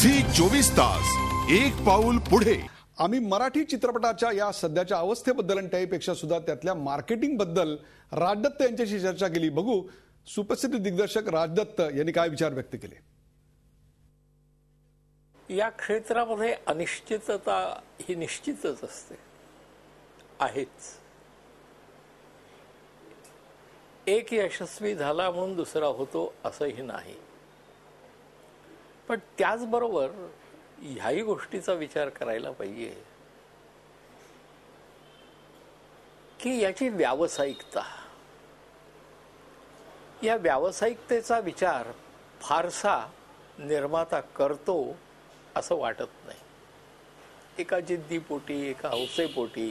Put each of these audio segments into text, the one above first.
Zee 24 तास एक पाऊल पुढे. आम्ही मराठी चित्रपटाच्या या सध्याच्या अवस्थेबद्दल आणि त्यापेक्षा सुद्धा त्यातल्या मार्केटिंग बद्दल राज दत्त यांच्याशी चर्चा केली. बघू सुप्रसिद्ध दिग्दर्शक राज दत्त यांनी काय विचार व्यक्त केले. या क्षेत्रामध्ये अनिश्चितता ही निश्चितच असते, आहेच. एक यशस्वी झाला म्हणून दुसरा होतो असंही नाही. पण त्याचबरोबर ह्याही गोष्टीचा विचार करायला पाहिजे की याची व्यावसायिकता, या व्यावसायिकतेचा विचार फारसा निर्माता करतो असं वाटत नाही. एका जिद्दीपोटी, एका हौसेपोटी,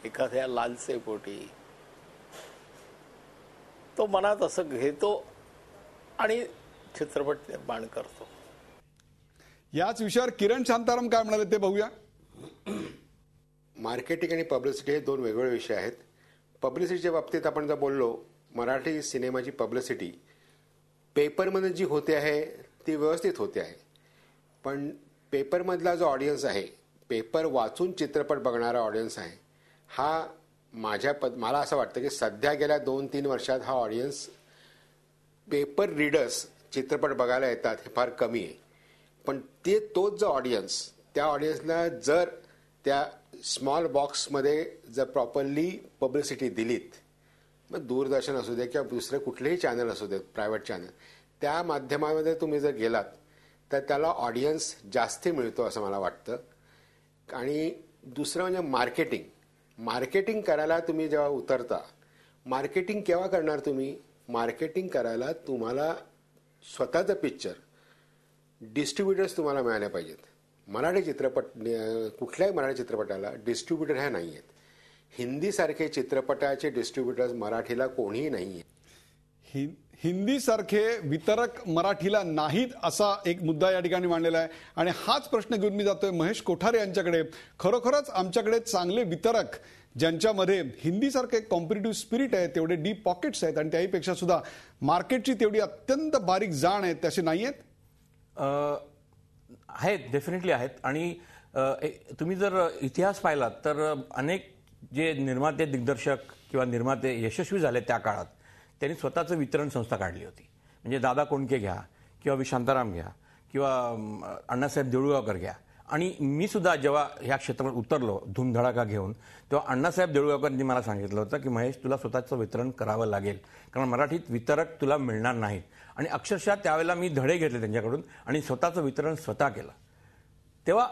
एखाद्या लालसेपोटी तो मनात असं घेतो आणि चित्रपट निर्माण करतो. याच विषयावर किरण शांताराम काय म्हणाले ते बघूया. मार्केटिंग आणि पब्लिसिटी हे दोन वेगवेगळे विषय आहेत. पब्लिसिटीच्या बाबतीत आपण जर बोललो, मराठी सिनेमाची पब्लिसिटी पेपरमध्ये जी होते आहे ती व्यवस्थित होते आहे. पण पेपरमधला जो ऑडियन्स आहे, पेपर वाचून चित्रपट बघणारा ऑडियन्स आहे, हा मला असं वाटतं की सध्या गेल्या 2-3 वर्षात हा ऑडियन्स, पेपर रीडर्स चित्रपट बघायला येतात हे फार कमी आहे. पण तोच जो ऑडियन्स, त्या ऑडियन्सला जर त्या स्मॉल बॉक्समध्ये जर प्रॉपरली पब्लिसिटी दिलीत, मग दूरदर्शन असू दे किंवा दुसरे कुठलेही चॅनल असू देत, प्रायव्हेट चॅनल, त्या माध्यमामध्ये तुम्ही जर गेलात तर त्याला ऑडियन्स जास्त मिळतो असं मला वाटतं. आणि दुसरं म्हणजे मार्केटिंग करायला तुम्ही जेव्हा उतरता, मार्केटिंग केव्हा करणार तुम्ही? मार्केटिंग करायला तुम्हाला स्वतःचं पिक्चर डिस्ट्रीब्युटर्स तुम्हाला मिळाले पाहिजेत. मराठी चित्रपट, कुठल्याही मराठी चित्रपटाला डिस्ट्रीब्युटर ह्या नाही आहेत. हिंदीसारखे चित्रपटाचे डिस्ट्रीब्युटर्स मराठीला कोणीही नाही आहे. हिंदीसारखे वितरक मराठीला नाहीत असा एक मुद्दा या ठिकाणी मांडलेला आहे. आणि हाच प्रश्न घेऊन मी जातोय महेश कोठारे यांच्याकडे. खरोखरच आमच्याकडे चांगले वितरक, ज्यांच्यामध्ये हिंदीसारखे कॉम्पिटिटिव्ह स्पिरिट आहे, तेवढे डीप पॉकेट्स आहेत आणि त्याहीपेक्षा सुद्धा मार्केटची तेवढी अत्यंत बारीक जाण आहे, तसे नाही आहेत? आहेत, डेफिनेटली आहेत. आणि तुम्ही जर इतिहास पाहिलात तर अनेक जे निर्माते, दिग्दर्शक किंवा निर्माते यशस्वी झाले त्या काळात, त्यांनी स्वतःचं वितरण संस्था काढली होती. म्हणजे दादा कोंडके घ्या किंवा वि शांताराम घ्या किंवा अण्णासाहेब देऊळगावकर घ्या. आणि मी सुद्धा जेव्हा ह्या क्षेत्रात उतरलो धूमधडाका घेऊन, तेव्हा अण्णासाहेब देऊळगावकरांनी मला सांगितलं होतं की महेश, तुला स्वतःचं वितरण करावं लागेल, कारण मराठीत वितरक तुला मिळणार नाहीत. आणि अक्षरशः त्यावेळेला मी धडे घेतले त्यांच्याकडून आणि स्वतःचं वितरण स्वतः केलं. तेव्हा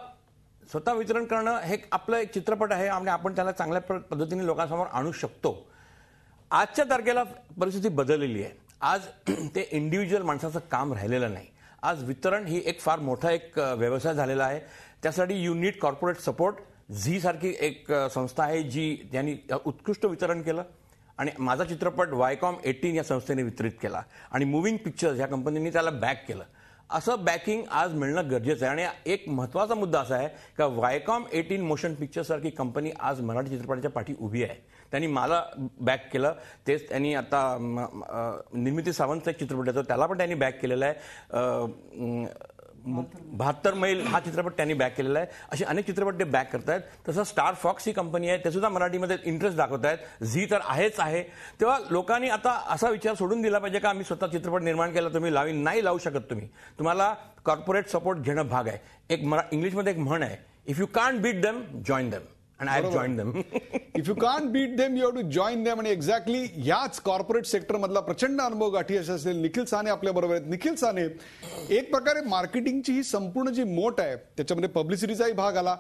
स्वतः वितरण करणं हे आपलं एक चित्रपट आहे आणि आपण त्याला चांगल्या पद्धतीने लोकांसमोर आणू शकतो. आजच्या तारखेला परिस्थिती बदललेली आहे. आज ते इंडिव्हिज्युअल माणसाचं काम राहिलेलं नाही. आज वितरण ही एक फार मोठा एक व्यवसाय झालेला आहे. त्यासाठी you need corporate support. Zee सारखी एक संस्था आहे जी त्यांनी उत्कृष्ट वितरण केलं आणि माझा चित्रपट वायकॉम 18 या संस्थेने वितरित केला आणि मुव्हिंग पिक्चर्स या कंपनीने त्याला बॅक केलं. असं बॅकिंग आज मिळणं गरजेचं आहे. आणि एक महत्त्वाचा मुद्दा असा आहे का वायकॉम 18 मोशन पिक्चर सारखी कंपनी आज मराठी चित्रपटाच्या पाठी उभी आहे. त्यांनी मला बॅक केलं. तेच त्यांनी आता निर्मिती सावंतचा एक चित्रपट येतो त्याला पण त्यांनी बॅक केलेला आहे. 72 मैल हा चित्रपट त्यांनी बॅक केलेला आहे. असे अनेक चित्रपट ते बॅक करतायत. तसं स्टार फॉक्स ही कंपनी आहे, ते सुद्धा मराठीमध्ये इंटरेस्ट दाखवत आहेत. झी तर आहेच आहे. तेव्हा लोकांनी आता असा विचार सोडून दिला पाहिजे का आम्ही स्वतः चित्रपट निर्माण केला तुम्ही नाही लावू शकत. तुम्हाला कॉर्पोरेट सपोर्ट घेणं भाग आहे. एक इंग्लिशमध्ये एक म्हण आहे, if you can't beat them join them. And I have joined them. If you can't beat them, you have to join them. आणि एक्झॅक्टली याच कॉर्पोरेट सेक्टर मधला प्रचंड अनुभव गाठी असेल निखिल साने आपल्या बरोबर आहेत. निखिल साने, एक प्रकारे मार्केटिंगची ही संपूर्ण जी मोठ आहे, त्याच्यामध्ये पब्लिसिटीचाही भाग आला.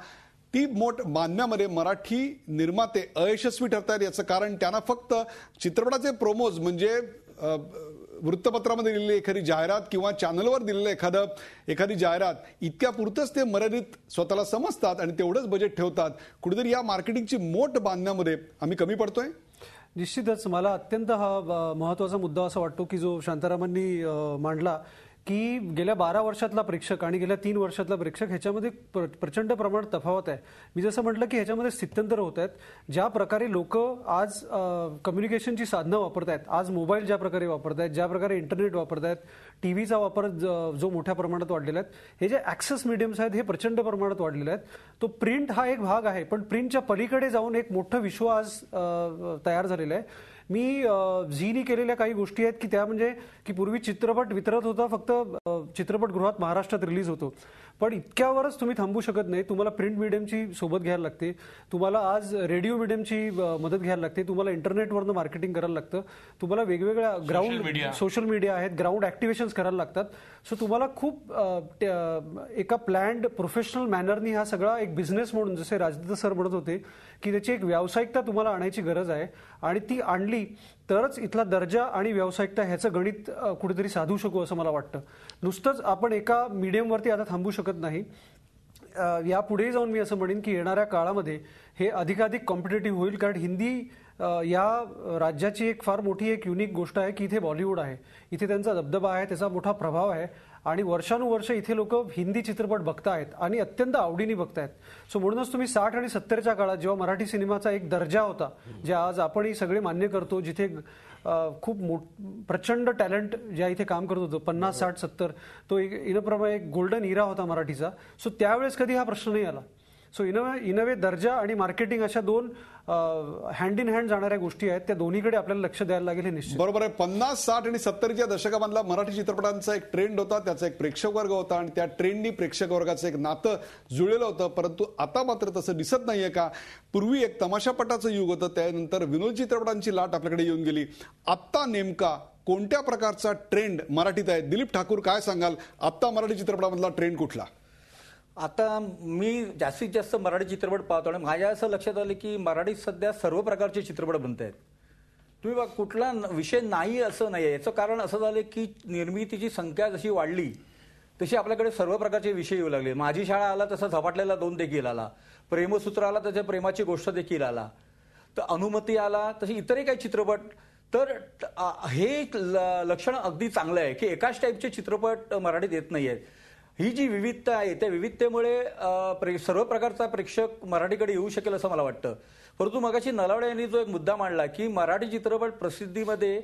ती मोठ बांधण्यामध्ये मराठी निर्माते अयशस्वी ठरतायत. याचं कारण त्यांना फक्त चित्रपटाचे प्रोमोज, म्हणजे वृत्तपत्रामध्ये दिलेली एखादी जाहिरात किंवा चॅनलवर दिलेलं एखादी जाहिरात, इतक्या पुरतच ते मर्यादित स्वतःला समजतात आणि तेवढंच बजेट ठेवतात. कुठेतरी या मार्केटिंगची मोठ बांधण्यामध्ये आम्ही कमी पडतोय. निश्चितच मला अत्यंत हा महत्त्वाचा मुद्दा असा वाटतो की जो शांतारामांनी मांडला की गेल्या 12 वर्षातला प्रेक्षक आणि गेल्या 3 वर्षातला प्रेक्षक ह्याच्यामध्ये प्रचंड प्रमाणात तफावत आहे. मी जसं म्हटलं की ह्याच्यामध्ये स्थित्यंतर होत आहेत. ज्या प्रकारे लोक आज कम्युनिकेशनची साधनं वापरतायत, आज मोबाईल ज्या प्रकारे वापरतायत, ज्या प्रकारे इंटरनेट वापरतायत, टीव्हीचा वापर जो मोठ्या प्रमाणात वाढलेला आहे, हे जे ऍक्सेस मीडियम्स आहेत हे प्रचंड प्रमाणात वाढलेले आहेत. तो प्रिंट हा एक भाग आहे, पण प्रिंटच्या पलीकडे जाऊन एक मोठं विश्व आज तयार झालेलं आहे. मी झीनी केलेल्या काही गोष्टी आहेत की त्या म्हणजे की पूर्वी चित्रपट वितरत होता, फक्त चित्रपटगृहात महाराष्ट्रात रिलीज होतो, पण इतक्यावरच तुम्ही थांबू शकत नाही. तुम्हाला प्रिंट मीडियमची सोबत घ्यायला लागते, तुम्हाला आज रेडिओ मीडियमची मदत घ्यायला लागते, तुम्हाला इंटरनेटवरनं मार्केटिंग करायला लागतं, तुम्हाला वेगवेगळ्या ग्राउंड सोशल मीडिया आहेत, ग्राउंड ऍक्टिव्हेशन्स करायला लागतात. सो तुम्हाला खूप एका प्लॅन्ड प्रोफेशनल मॅनरनी हा सगळा एक बिझनेस म्हणून, जसे राजदत्त सर म्हणत होते की त्याची एक व्यावसायिकता तुम्हाला आणायची गरज आहे, आणि ती आणली तरच इथला दर्जा आणि व्यावसायिकता ह्याचं गणित कुठेतरी साधू शकू असं मला वाटतं. नुसतंच आपण एका मीडियमवरती आता थांबू शकत नाही. यापुढे जाऊन मी असं म्हणेन की येणाऱ्या काळामध्ये हे अधिकाधिक कॉम्पिटेटिव्ह होईल, कारण हिंदी या राज्याची एक फार मोठी एक युनिक गोष्ट आहे की इथे बॉलिवूड आहे, इथे त्यांचा दबदबा आहे, त्याचा मोठा प्रभाव आहे, आणि वर्षानुवर्ष इथे लोक हिंदी चित्रपट बघतायत आणि अत्यंत आवडीने बघतायत. सो म्हणूनच तुम्ही 60 आणि 70च्या काळात जेव्हा मराठी सिनेमाचा एक दर्जा होता, जे आज आपणही सगळे मान्य करतो, जिथे खूप प्रचंड टॅलेंट ज्या इथे काम करत होतं 50, 60, 70, तो इनप्रमाणे एक गोल्डन इरा होता मराठीचा. सो त्यावेळेस कधी हा प्रश्न नाही आला. सो इनवे दर्जा आणि मार्केटिंग अशा दोन हँड इन हँड जाणाऱ्या गोष्टी आहेत, त्या दोन्हीकडे आपल्याला लक्ष द्यायला लागेल हे निश्चित. बरोबर आहे. 50, 60 आणि 70च्या दशकामधला मराठी चित्रपटांचा एक ट्रेंड होता, त्याचा एक प्रेक्षक वर्ग होता, आणि त्या ट्रेंडनी प्रेक्षक वर्गाचं एक नातं जुळलेलं होतं. परंतु आता मात्र तसं दिसत नाहीये का? पूर्वी एक तमाशापटाचं युग होतं, त्यानंतर विनोद चित्रपटांची लाट आपल्याकडे येऊन गेली. आत्ता नेमका कोणत्या प्रकारचा ट्रेंड मराठीत आहे? दिलीप ठाकूर, काय सांगाल, आत्ता मराठी चित्रपटामधला ट्रेंड कुठला? आता मी जास्तीत जास्त मराठी चित्रपट पाहतो आणि माझ्या असं लक्षात आलं की मराठीत सध्या सर्व प्रकारचे चित्रपट बनत आहेत. तुम्ही बघा, कुठला विषय नाही असं नाही आहे. याचं कारण असं झालं की निर्मितीची संख्या जशी वाढली तशी आपल्याकडे सर्व प्रकारचे विषय येऊ लागले. माझी शाळा आला तसा झपाटलेला 2 देखील आला, प्रेमसूत्र आला त्याच्या प्रेमाची गोष्ट देखील आला, तर अनुमती आला, तसे इतरही काही चित्रपट. तर हे लक्षण अगदी चांगलं आहे की एकाच टाईपचे चित्रपट मराठीत येत नाही आहेत. ही जी विविधता आहे त्या विविधतेमुळे सर्व प्रकारचा प्रेक्षक मराठीकडे येऊ शकेल असं मला वाटतं. परंतु मगाशी नलावडे यांनी जो एक मुद्दा मांडला की मराठी चित्रपट प्रसिद्धीमध्ये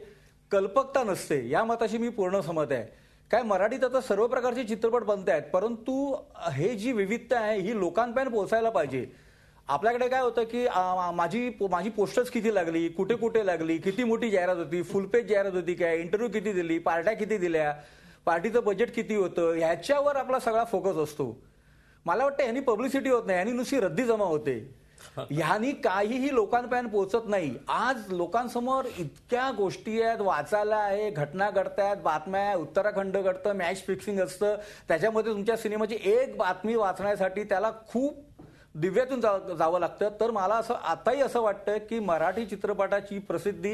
कल्पकता नसते, या मताशी मी पूर्ण सहमत आहे. काय मराठीत आता सर्व प्रकारचे चित्रपट बनत आहेत, परंतु हे जी विविधता आहे ही लोकांपर्यंत पोहोचायला पाहिजे. आपल्याकडे काय होतं की माझी पोस्टर्स किती लागली, कुठे कुठे लागली, किती मोठी जाहिरात होती, फुल पेज जाहिरात होती काय, इंटरव्ह्यू किती दिली, पार्ट्या किती दिल्या, पार्टीचं बजेट किती होतं, ह्याच्यावर आपला सगळा फोकस असतो. मला वाटतं यांनी पब्लिसिटी होत नाही, यांनी नुसती रद्दी जमा होते, ह्यानी काहीही लोकांपर्यंत पोहोचत नाही. आज लोकांसमोर इतक्या गोष्टी आहेत, वाचायला आहे, घटना घडतायत, बातम्या, उत्तराखंड घडतं, मॅच फिक्सिंग असतं, त्याच्यामध्ये तुमच्या सिनेमाची एक बातमी वाचण्यासाठी त्याला खूप दिव्यातून जावं लागतं. तर मला असं आताही असं वाटतं की मराठी चित्रपटाची प्रसिद्धी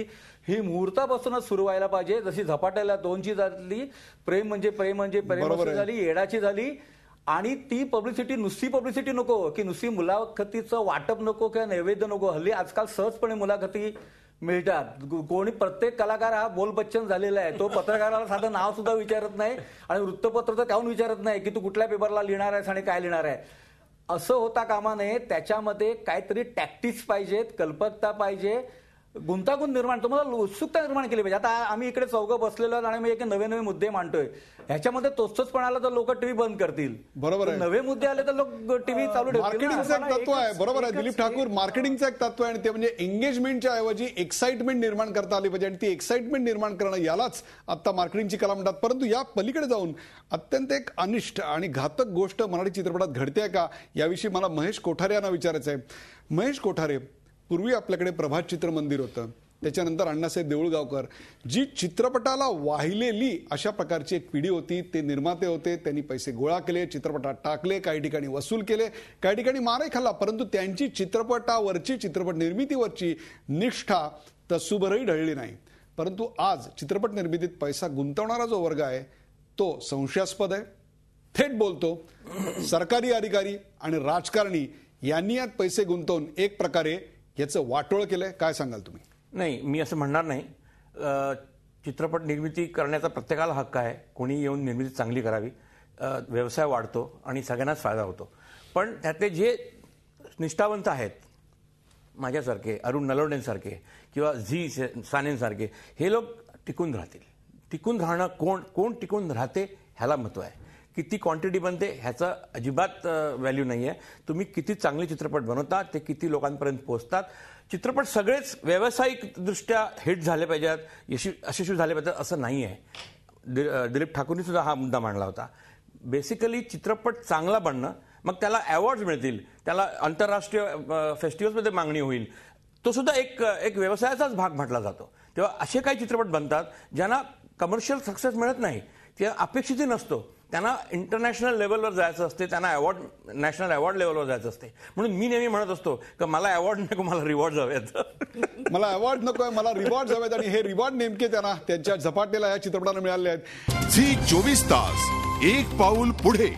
ही मुहूर्तापासूनच सुरू व्हायला पाहिजे. जशी झपाट्याला 2ची झाली, प्रेम म्हणजे प्रेम झाली, येडाची झाली, आणि ती पब्लिसिटी नुसती पब्लिसिटी नको की नुसती मुलाखतीचं वाटप नको किंवा नैवेद्य नको. हल्ली आजकाल सहजपणे मुलाखती मिळतात. कोणी प्रत्येक कलाकार हा बोल बच्चन झालेला आहे. तो पत्रकाराला साधं नाव सुद्धा विचारत नाही आणि वृत्तपत्र तर त्याहून विचारत नाही की तू कुठल्या पेपरला लिहिणार आहेस आणि काय लिहिणार आहे. असं होता कामा नये. त्याच्यामध्ये काहीतरी टॅक्टिक्स पाहिजेत, कल्पकता पाहिजे, गुंतागुंत निर्माण, तुम्हाला उत्सुकता निर्माण केली पाहिजे. आता आम्ही इकडे चौघं बसलेलो आणि मी एक नवे नवे मुद्दे मांडतोय, ह्याच्यामध्ये तोचपण आला तर लोक टीव्ही बंद करतील. बरोबर आहे. नवे मुद्दे आले तर लोक टीव्ही चालू ठेवतील. मार्केटिंगचं एक तत्व आहे. बरोबर आहे दिलीप ठाकूर, मार्केटिंगचं एक तत्व आहे, आणि ते म्हणजे एंगेजमेंटच्या ऐवजी एक्साइटमेंट निर्माण करता आली पाहिजे, आणि ती एक्साइटमेंट निर्माण करणं यालाच आता मार्केटिंगची कला म्हणतात. परंतु या पलीकडे जाऊन अत्यंत एक अनिष्ट आणि घातक गोष्ट मराठी चित्रपटात घडते का, याविषयी मला महेश कोठारे यांना विचारायचं आहे. महेश कोठारे, पूर्वी आपल्याकडे प्रभात चित्रमंदिर होतं, त्याच्यानंतर अण्णासाहेब देऊळगावकर, जी चित्रपटाला वाहिलेली अशा प्रकारची एक पिढी होती. ते निर्माते होते, त्यांनी पैसे गोळा केले, चित्रपटात टाकले, काही ठिकाणी वसूल केले, काही ठिकाणी मारही खाल्ला, परंतु त्यांची चित्रपटावरची, चित्रपट निर्मितीवरची निष्ठा तसूभरही ढळली नाही. परंतु आज चित्रपट निर्मितीत पैसा गुंतवणारा जो वर्ग आहे तो संशयास्पद आहे. थेट बोलतो, सरकारी अधिकारी आणि राजकारणी यांनी यात पैसे गुंतवून एक प्रकारे याचं वाटोळ केलंय. काय सांगाल तुम्ही? नाही, मी असं म्हणणार नाही. चित्रपट निर्मिती करण्याचा प्रत्येकाला हक्क आहे. कोणी येऊन निर्मिती चांगली करावी, व्यवसाय वाढतो आणि सगळ्यांनाच फायदा होतो. पण त्यातले जे निष्ठावंत आहेत, माझ्यासारखे, अरुण नलवडेंसारखे किंवा झी सानेंसारखे, हे लोक टिकून राहतील. टिकून राहणं, कोण टिकून राहते ह्याला महत्त्व आहे. किती क्वांटिटी बनते ह्याचा अजिबात व्हॅल्यू नाही आहे. तुम्ही किती चांगले चित्रपट बनवता, ते किती लोकांपर्यंत पोहोचतात. चित्रपट सगळेच व्यावसायिकदृष्ट्या हिट झाले पाहिजेत, यशस्वी झाले पाहिजेत असं नाही आहे. दिलीप ठाकूरनी सुद्धा हा मुद्दा मांडला होता. बेसिकली चित्रपट चांगला बनणं, मग त्याला अवॉर्ड्स मिळतील, त्याला आंतरराष्ट्रीय फेस्टिवल्समध्ये मागणी होईल, तो सुद्धा एक व्यवसायाचाच भाग म्हटला जातो. तेव्हा असे काही चित्रपट बनतात ज्यांना कमर्शियल सक्सेस मिळत नाही, ते अपेक्षितही नसतो. त्यांना इंटरनॅशनल लेवलवर जायचं असते, त्यांना नॅशनल अवॉर्ड लेवलवर जायचं असते. म्हणून मी नेहमी म्हणत असतो की मला अवॉर्ड नको, मला रिवॉर्ड हवेत. मला अवॉर्ड नकोय, मला रिवॉर्ड हवेत. आणि हे रिवॉर्ड नेमके त्यांना त्यांच्या झपाट्याला या चित्रपटाला मिळाले आहेत. झी 24 तास, एक पाऊल पुढे.